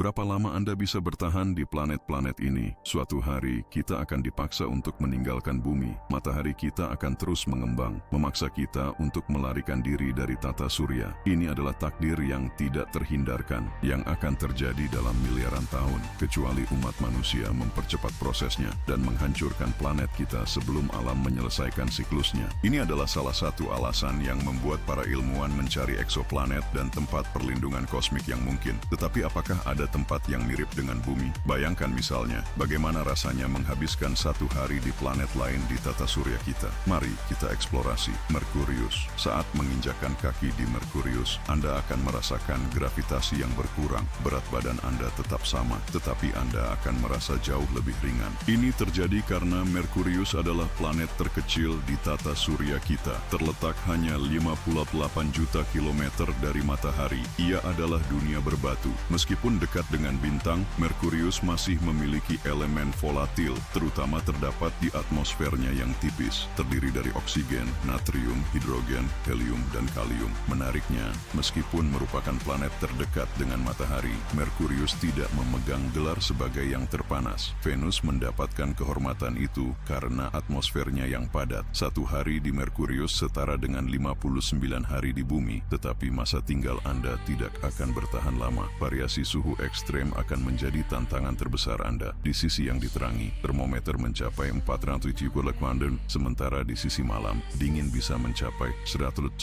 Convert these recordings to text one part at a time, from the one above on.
Berapa lama Anda bisa bertahan di planet-planet ini? Suatu hari, kita akan dipaksa untuk meninggalkan bumi. Matahari kita akan terus mengembang, memaksa kita untuk melarikan diri dari tata surya. Ini adalah takdir yang tidak terhindarkan, yang akan terjadi dalam miliaran tahun, kecuali umat manusia mempercepat prosesnya dan menghancurkan planet kita sebelum alam menyelesaikan siklusnya. Ini adalah salah satu alasan yang membuat para ilmuwan mencari eksoplanet dan tempat perlindungan kosmik yang mungkin. Tetapi apakah ada tempat yang mirip dengan bumi? Bayangkan misalnya, bagaimana rasanya menghabiskan satu hari di planet lain di tata surya kita. Mari kita eksplorasi Merkurius. Saat menginjakkan kaki di Merkurius, Anda akan merasakan gravitasi yang berkurang. Berat badan Anda tetap sama, tetapi Anda akan merasa jauh lebih ringan. Ini terjadi karena Merkurius adalah planet terkecil di tata surya kita. Terletak hanya 58 juta kilometer dari matahari. Ia adalah dunia berbatu. Meskipun dekat dengan bintang, Merkurius masih memiliki elemen volatil, terutama terdapat di atmosfernya yang tipis, terdiri dari oksigen, natrium, hidrogen, helium, dan kalium. Menariknya, meskipun merupakan planet terdekat dengan matahari, Merkurius tidak memegang gelar sebagai yang terpanas. Venus mendapatkan kehormatan itu karena atmosfernya yang padat. Satu hari di Merkurius setara dengan 59 hari di bumi, tetapi masa tinggal Anda tidak akan bertahan lama. Variasi suhu ekstrem akan menjadi tantangan terbesar Anda. Di sisi yang diterangi, termometer mencapai 470 Kelvin, sementara di sisi malam, dingin bisa mencapai 180.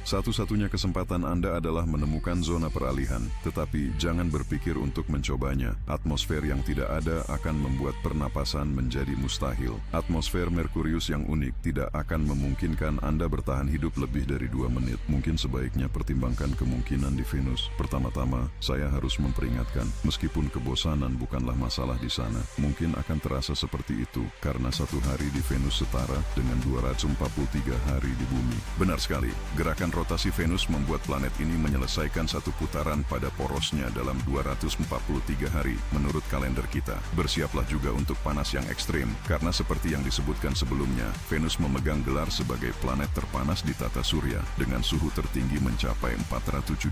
Satu-satunya kesempatan Anda adalah menemukan zona peralihan, tetapi jangan berpikir untuk mencobanya. Atmosfer yang tidak ada akan membuat pernapasan menjadi mustahil. Atmosfer Merkurius yang unik tidak akan memungkinkan Anda bertahan hidup lebih dari 2 menit. Mungkin sebaiknya pertimbangkan kemungkinan di Venus. Pertama-tama, saya harus memperingatkan, meskipun kebosanan bukanlah masalah di sana, mungkin akan terasa seperti itu, karena satu hari di Venus setara dengan 243 hari di bumi. Benar sekali, gerakan rotasi Venus membuat planet ini menyelesaikan satu putaran pada porosnya dalam 243 hari, menurut kalender kita. Bersiaplah juga untuk panas yang ekstrim, karena seperti yang disebutkan sebelumnya, Venus memegang gelar sebagai planet terpanas di tata surya, dengan suhu tertinggi mencapai 470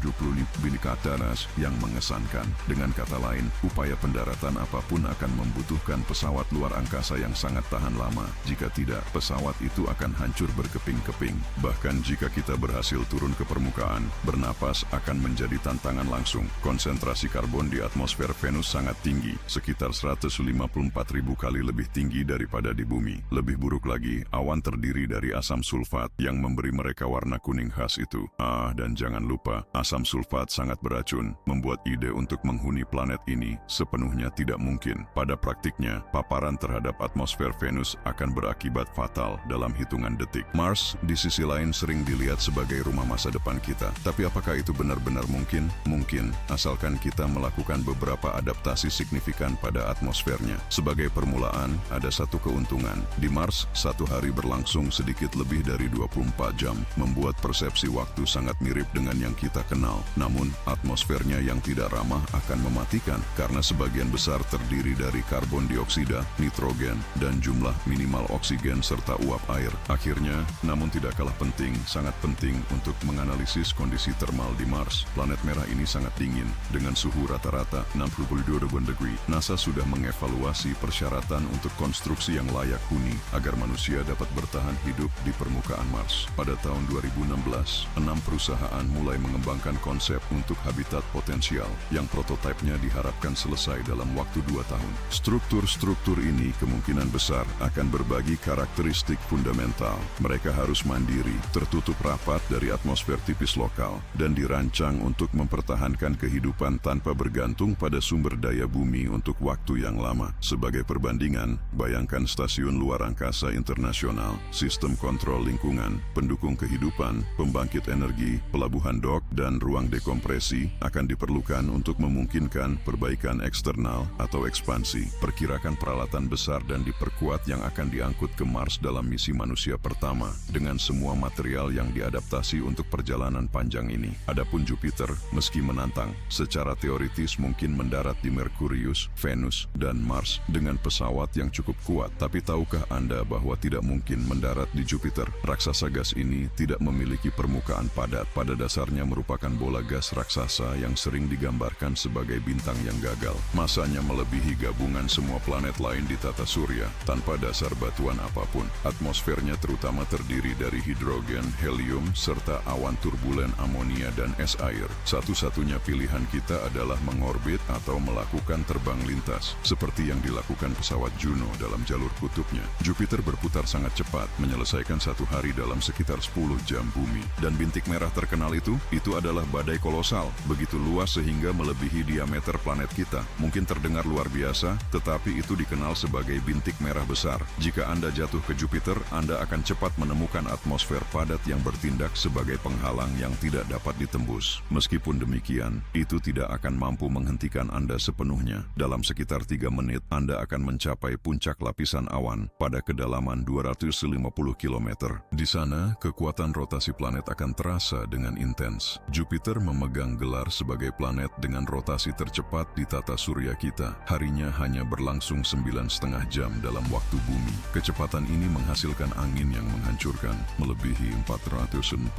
derajat yang mengesankan. Dengan kata lain, upaya pendaratan apapun akan membutuhkan pesawat luar angkasa yang sangat tahan lama. Jika tidak, pesawat itu akan hancur berkeping-keping. Bahkan jika kita berhasil turun ke permukaan, bernapas akan menjadi tantangan langsung. Konsentrasi karbon di atmosfer Venus sangat tinggi, sekitar 154.000 kali lebih tinggi daripada di bumi. Lebih buruk lagi, awan terdiri dari asam sulfat yang memberi mereka warna kuning khas itu. Dan jangan lupa, asam sulfat sangat beracun, membuat ide untuk menghuni planet ini sepenuhnya tidak mungkin. Pada praktiknya, paparan terhadap atmosfer Venus akan berakibat fatal dalam hitungan detik. Mars, di sisi lain, sering dilihat sebagai rumah masa depan kita. Tapi apakah itu benar-benar mungkin? Mungkin, asalkan kita melakukan beberapa adaptasi signifikan pada atmosfernya. Sebagai permulaan, ada satu keuntungan. Di Mars, satu hari berlangsung sedikit lebih dari 24 jam, membuat persepsi waktu sangat mirip dengan yang kita kenal. Namun, atmosfernya yang tidak ramah akan mematikan karena sebagian besar terdiri dari karbon dioksida, nitrogen, dan jumlah minimal oksigen serta uap air. Akhirnya, namun tidak kalah penting, sangat penting untuk menganalisis kondisi termal di Mars. Planet merah ini sangat dingin, dengan suhu rata-rata 62 degree. NASA sudah mengevaluasi persyaratan untuk konstruksi yang layak huni agar manusia dapat bertahan hidup di permukaan Mars. Pada tahun 2016, 6 perusahaan mulai mengembangkan konsep untuk habitat potensial yang prototipenya diharapkan selesai dalam waktu 2 tahun. Struktur-struktur ini kemungkinan besar akan berbagi karakteristik fundamental. Mereka harus mandiri, tertutup rapat dari atmosfer tipis lokal, dan dirancang untuk mempertahankan kehidupan tanpa bergantung pada sumber daya bumi untuk waktu yang lama. Sebagai perbandingan, bayangkan stasiun luar angkasa internasional, sistem kontrol lingkungan, pendukung kehidupan, pembangkit energi, pelabuhan dok, dan ruang dekompresi akan diperlukan untuk memungkinkan perbaikan eksternal atau ekspansi. Perkirakan peralatan besar dan diperkuat yang akan diangkut ke Mars dalam misi manusia pertama, dengan semua material yang diadaptasi untuk perjalanan panjang ini. Adapun Jupiter, meski menantang, secara teoritis mungkin mendarat di Merkurius, Venus, dan Mars dengan pesawat yang cukup kuat. Tapi tahukah Anda bahwa tidak mungkin mendarat di Jupiter? Raksasa gas ini tidak memiliki permukaan padat. Pada dasarnya merupakan bola gas raksasa yang sering sering digambarkan sebagai bintang yang gagal. Masanya melebihi gabungan semua planet lain di tata surya tanpa dasar batuan apapun. Atmosfernya terutama terdiri dari hidrogen, helium, serta awan turbulen amonia dan es air. Satu-satunya pilihan kita adalah mengorbit atau melakukan terbang lintas, seperti yang dilakukan pesawat Juno dalam jalur kutubnya. Jupiter berputar sangat cepat, menyelesaikan satu hari dalam sekitar 10 jam bumi. Dan bintik merah terkenal itu adalah badai kolosal, begitu luas sehingga melebihi diameter planet kita. Mungkin terdengar luar biasa, tetapi itu dikenal sebagai bintik merah besar. Jika Anda jatuh ke Jupiter, Anda akan cepat menemukan atmosfer padat yang bertindak sebagai penghalang yang tidak dapat ditembus. Meskipun demikian, itu tidak akan mampu menghentikan Anda sepenuhnya. Dalam sekitar 3 menit, Anda akan mencapai puncak lapisan awan pada kedalaman 250 km. Di sana, kekuatan rotasi planet akan terasa dengan intens. Jupiter memegang gelar sebagai planet dengan rotasi tercepat di tata surya kita. Harinya hanya berlangsung 9,5 jam dalam waktu bumi. Kecepatan ini menghasilkan angin yang menghancurkan, melebihi 440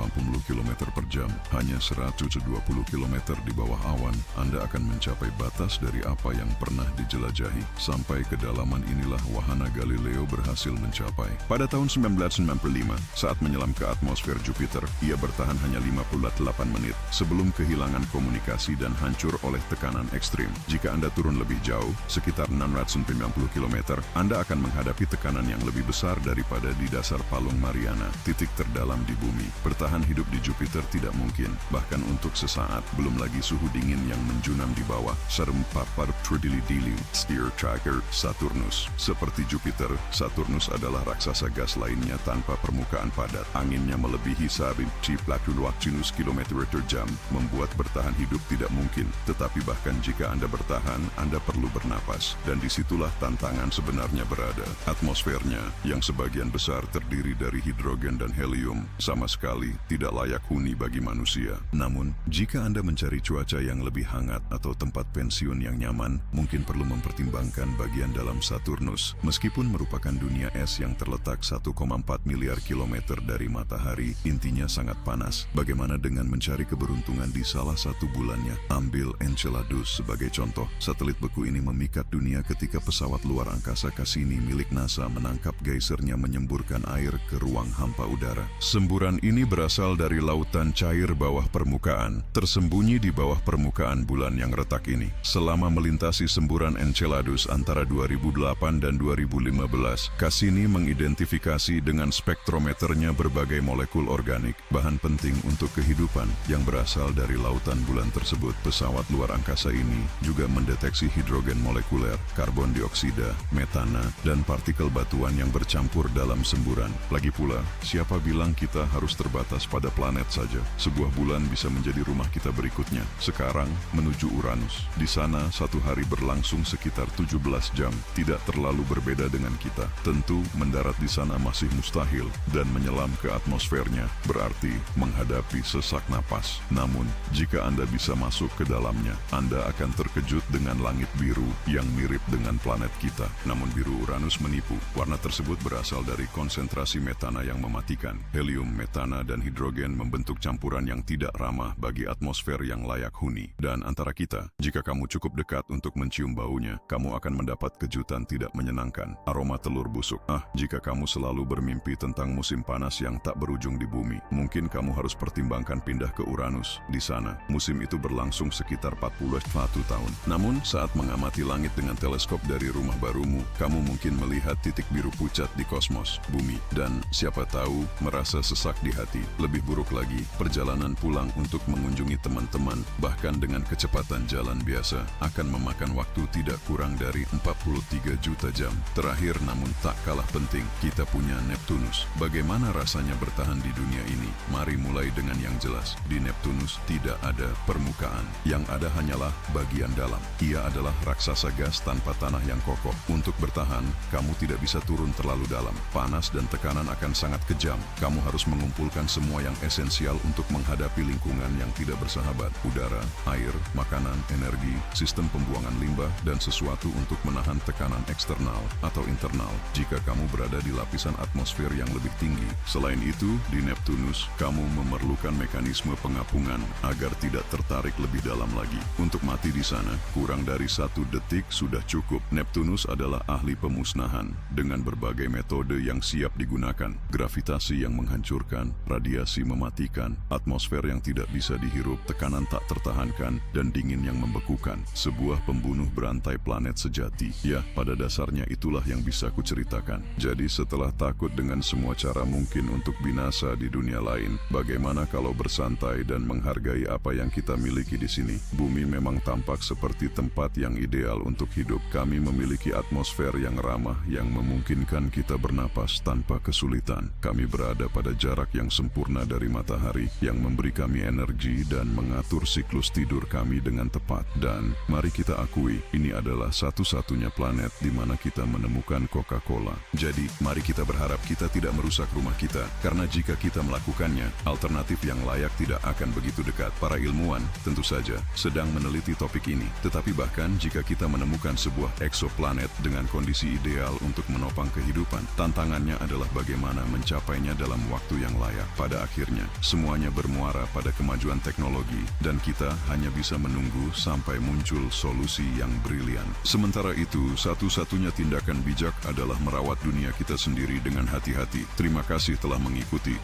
km per jam. Hanya 120 km di bawah awan, Anda akan mencapai batas dari apa yang pernah dijelajahi. Sampai kedalaman inilah wahana Galileo berhasil mencapai. Pada tahun 1995, saat menyelam ke atmosfer Jupiter, ia bertahan hanya 58 menit sebelum kehilangan komunikasi dan hancur oleh tekanan ekstrim. Jika Anda turun lebih jauh, sekitar 690 km, Anda akan menghadapi tekanan yang lebih besar daripada di dasar Palung Mariana, titik terdalam di bumi. Bertahan hidup di Jupiter tidak mungkin, bahkan untuk sesaat, belum lagi suhu dingin yang menjunam di bawah. Serem papar Tridilidiliu, Steer Tracker, Saturnus. Seperti Jupiter, Saturnus adalah raksasa gas lainnya tanpa permukaan padat. Anginnya melebihi 140 km per jam, membuat bertahan hidup tidak mungkin. Tetapi bahkan jika Anda bertahan, Anda perlu bernapas. Dan disitulah tantangan sebenarnya berada. Atmosfernya, yang sebagian besar terdiri dari hidrogen dan helium, sama sekali tidak layak huni bagi manusia. Namun, jika Anda mencari cuaca yang lebih hangat atau tempat pensiun yang nyaman, mungkin perlu mempertimbangkan bagian dalam Saturnus. Meskipun merupakan dunia es yang terletak 1,4 miliar kilometer dari matahari, intinya sangat panas. Bagaimana dengan mencari keberuntungan di salah satu bulannya? Ambil Enceladus sebagai contoh. Satelit beku ini memikat dunia ketika pesawat luar angkasa Cassini milik NASA menangkap geysernya menyemburkan air ke ruang hampa udara. Semburan ini berasal dari lautan cair bawah permukaan, tersembunyi di bawah permukaan bulan yang retak ini. Selama melintasi semburan Enceladus antara 2008 dan 2015, Cassini mengidentifikasi dengan spektrometernya berbagai molekul organik, bahan penting untuk kehidupan yang berasal dari lautan bulan tersebut. Pesawat luar angkasa ini juga mendeteksi hidrogen molekuler, karbon dioksida, metana, dan partikel batuan yang bercampur dalam semburan. Lagi pula, siapa bilang kita harus terbatas pada planet saja? Sebuah bulan bisa menjadi rumah kita berikutnya. Sekarang, menuju Uranus. Di sana, satu hari berlangsung sekitar 17 jam. Tidak terlalu berbeda dengan kita. Tentu, mendarat di sana masih mustahil, dan menyelam ke atmosfernya berarti menghadapi sesak napas. Namun, jika Anda bisa masuk ke dalamnya, Anda akan terkejut dengan langit biru yang mirip dengan planet kita. Namun biru Uranus menipu. Warna tersebut berasal dari konsentrasi metana yang mematikan. Helium, metana, dan hidrogen membentuk campuran yang tidak ramah bagi atmosfer yang layak huni. Dan antara kita, jika kamu cukup dekat untuk mencium baunya, kamu akan mendapat kejutan tidak menyenangkan. Aroma telur busuk. Jika kamu selalu bermimpi tentang musim panas yang tak berujung di bumi, mungkin kamu harus pertimbangkan pindah ke Uranus. Di sana, musim itu berlangsung sekitar 41 tahun. Namun, saat mengamati langit dengan teleskop dari rumah barumu, kamu mungkin melihat titik biru pucat di kosmos, bumi, dan siapa tahu merasa sesak di hati. Lebih buruk lagi, perjalanan pulang untuk mengunjungi teman-teman, bahkan dengan kecepatan jalan biasa, akan memakan waktu tidak kurang dari 43 juta jam. Terakhir namun tak kalah penting, kita punya Neptunus. Bagaimana rasanya bertahan di dunia ini? Mari mulai dengan yang jelas. Di Neptunus tidak ada permukaan. Yang ada hanyalah bagian dalam. Ia adalah raksasa gas tanpa tanah yang kokoh. Untuk bertahan, kamu tidak bisa turun terlalu dalam. Panas dan tekanan akan sangat kejam. Kamu harus mengumpulkan semua yang esensial untuk menghadapi lingkungan yang tidak bersahabat. Udara, air, makanan, energi, sistem pembuangan limbah, dan sesuatu untuk menahan tekanan eksternal atau internal jika kamu berada di lapisan atmosfer yang lebih tinggi. Selain itu, di Neptunus, kamu memerlukan mekanisme pengapungan agar tidak tertarik lebih dalam lagi. Untuk mati di sana, kurang dari 1 detik sudah cukup. Neptunus adalah ahli pemusnahan dengan berbagai metode yang siap digunakan. Gravitasi yang menghancurkan, radiasi mematikan, atmosfer yang tidak bisa dihirup, tekanan tak tertahankan, dan dingin yang membekukan. Sebuah pembunuh berantai planet sejati. Ya, pada dasarnya itulah yang bisa kuceritakan. Jadi setelah takut dengan semua cara mungkin untuk binasa di dunia lain, bagaimana kalau bersantai dan menghargai apa yang kita miliki di sini? Bumi memang tampak seperti tempat yang ideal untuk hidup. Kami memiliki atmosfer yang ramah yang memungkinkan kita bernapas tanpa kesulitan. Kami berada pada jarak yang sempurna dari matahari yang memberi kami energi dan mengatur siklus tidur kami dengan tepat. Dan mari kita akui, ini adalah satu-satunya planet di mana kita menemukan Coca-Cola. Jadi, mari kita berharap kita tidak merusak rumah kita, karena jika kita melakukannya, alternatif yang layak tidak akan begitu dekat. Para ilmuwan, tentu saja, sedang meneliti topik ini. Tetapi bahkan jika kita menemukan sebuah eksoplanet dengan kondisi ideal untuk menopang kehidupan, tantangannya adalah bagaimana mencapainya dalam waktu yang layak. Pada akhirnya, semuanya bermuara pada kemajuan teknologi, dan kita hanya bisa menunggu sampai muncul solusi yang brilian. Sementara itu, satu-satunya tindakan bijak adalah merawat dunia kita sendiri dengan hati-hati. Terima kasih telah mengikuti.